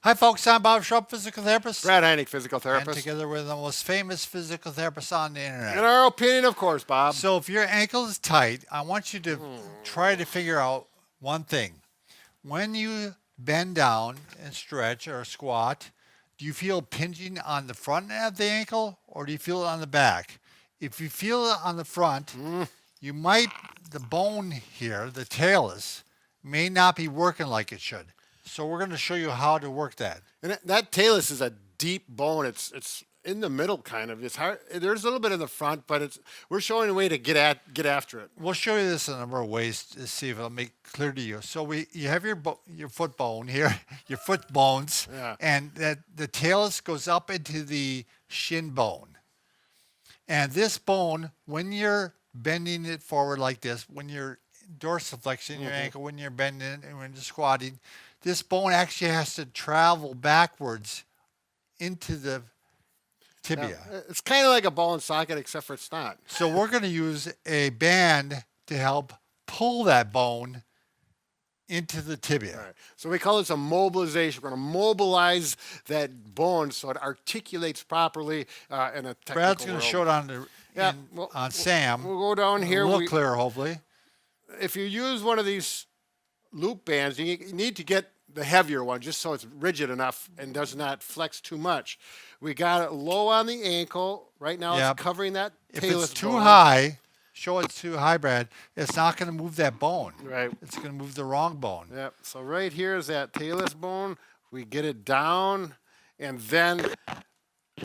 Hi, folks. I'm Bob Schrupp, physical therapist. Brad Heineck, physical And therapist. together we're the most famous physical therapists on the internet. In our opinion, of course, Bob. So if your ankle is tight, I want you to try to figure out one thing. When you bend down and stretch or squat, do you feel pinching on the front of the ankle or do you feel it on the back? If you feel it on the front, you might, the bone here, the talus, may not be working like it should. So we're going to show you how to work that. And that talus is a deep bone. It's in the middle, kind of. It's hard. There's a little bit in the front, but we're showing a way to get after it. We'll show you this in a number of ways to see if it'll make it clear to you. So you have your foot bone here, your foot bones, and the talus goes up into the shin bone. And this bone, when you're bending it forward like this, when you're dorsiflexing your ankle, when you're bending it and when you're squatting, this bone actually has to travel backwards into the tibia. It's kind of like a ball and socket, except for it's not. So we're going to use a band to help pull that bone into the tibia. All right. So we call this a mobilization. We're going to mobilize that bone so it articulates properly in a technical Brad's going world. to show it on Sam. We'll go down here. A little clearer, hopefully. If you use one of these loop bands, you need to get the heavier one just so it's rigid enough and does not flex too much. We got it low on the ankle. Right now it's covering that talus If it's too bone. high, show it's too high, Brad, it's not going to move that bone. Right. It's going to move the wrong bone. Yep. So right here is that talus bone. We get it down, and then,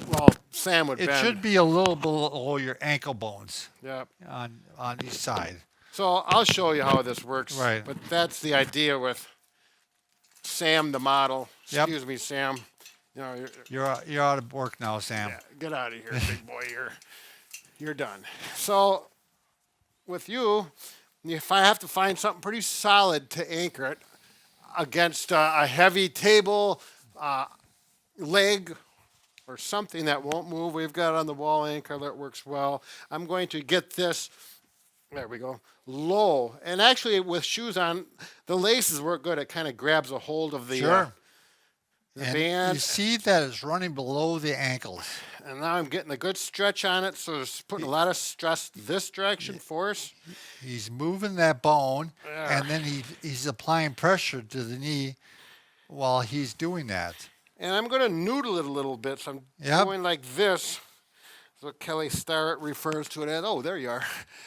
well, Sam would bend. It should be a little below your ankle bones. Yep. On each side. So I'll show you how this works. Right. But that's the idea with Sam, the model. Yep. Excuse me, Sam. You know, You're out of work now, Sam. yeah, get out of here, big boy. You're done. So with you, if I have to find something pretty solid to anchor it against a heavy table, leg, or something that won't move, we've got on the wall anchor that works well. I'm going to get this. There we go. Low. And actually, with shoes on, the laces work good. It kind of grabs a hold of the, the And band. you see that it's running below the ankles. And now I'm getting a good stretch on it, so it's putting a lot of stress this direction, force. He's moving that bone, and then he's applying pressure to the knee while he's doing that. And I'm going to noodle it a little bit. So I'm going like this. That's what Kelly Starrett refers to it as. Oh, there you are.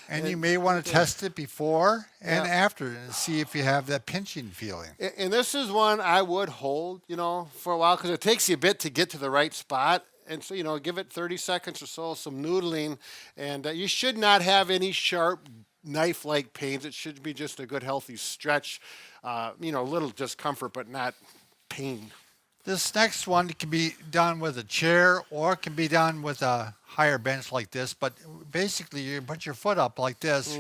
And you may want to test it before and after and see if you have that pinching feeling. And this is one I would hold, for a while because it takes you a bit to get to the right spot. And so, give it 30 seconds or so, some noodling. And you should not have any sharp knife-like pains. It should be just a good, healthy stretch. A little discomfort, but not pain. This next one can be done with a chair or it can be done with a higher bench like this. But basically, you put your foot up like this,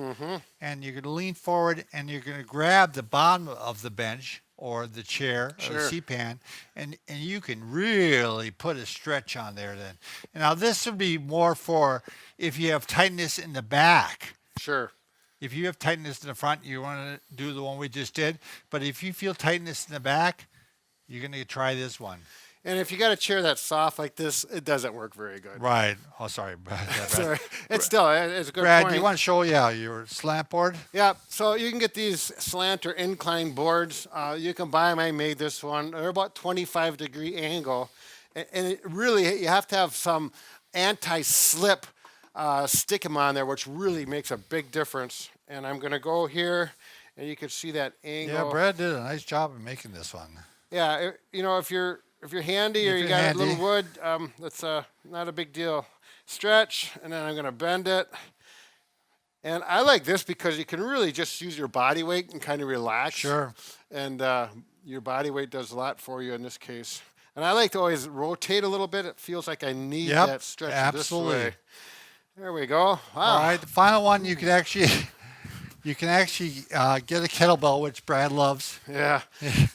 and you're going to lean forward, and you're going to grab the bottom of the bench or the chair or the C-pan, and you can really put a stretch on there then. And now this would be more for if you have tightness in the back. Sure. If you have tightness in the front, you want to do the one we just did. But if you feel tightness in the back, you're going to try this one. And if you got a chair that's soft like this, it doesn't work very good. Right. Oh, sorry, Brad. Sorry. It's a good Brad, point. do you want to show your slant board? Yeah. So you can get these slant or incline boards. You can buy them. I made this one. They're about 25-degree angle. And it really, you have to have some anti-slip stick them on there, which really makes a big difference. And I'm going to go here, and you can see that angle. Yeah, Brad did a nice job of making this one. Yeah, if you're handy or you got a little wood, that's not a big deal. Stretch, and then I'm going to bend it. And I like this because you can really just use your body weight and kind of relax. Sure. And your body weight does a lot for you in this case. And I like to always rotate a little bit. It feels like I need that stretch this way. There we go. Wow. All right, the final one you can actually get a kettlebell, which Brad loves. Yeah,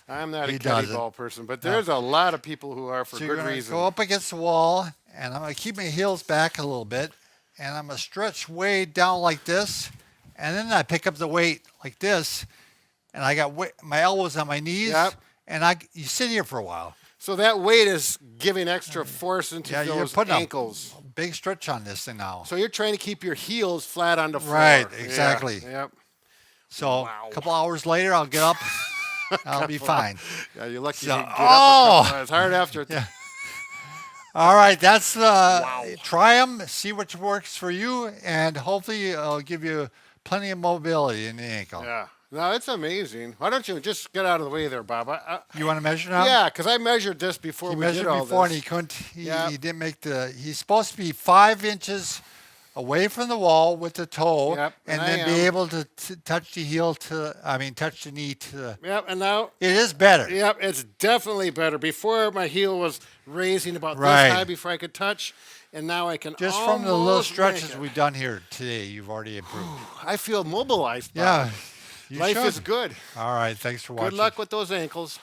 I'm not a kettlebell person, but there's a lot of people who are for good reason. Go up against the wall, and I'm going to keep my heels back a little bit, and I'm going to stretch way down like this, and then I pick up the weight like this, and I got my elbows on my knees, and you sit here for a while. So that weight is giving extra force into Yeah, you're those putting ankles. a big stretch on this thing now. So you're trying to keep your heels flat on the floor. Right, exactly. Yeah, yep. So Wow. a couple hours later, I'll get up. I'll be fine. Yeah, you're lucky So- you can get up. It's hard after. Yeah. All right, that's try them, see which works for you, and hopefully it'll give you plenty of mobility in the ankle. Yeah. No, it's amazing. Why don't you just get out of the way there, Bob? You want to measure now? Yeah, because I measured this before He we measured did all before this. and he couldn't. Yeah. He didn't make the. He's supposed to be 5 inches away from the wall with the toe, Yep, and and I then be am. able to touch the heel to. I mean, touch the knee to. The, Yep, and now, it is better. yep, it's definitely better. Before my heel was raising about Right. this high before I could touch, and now I can Just from the little almost stretches make it. we've done here today, you've already improved. I feel mobilized, Bob. Yeah. You Life should. is good. All right. Thanks for watching. Good luck with those ankles.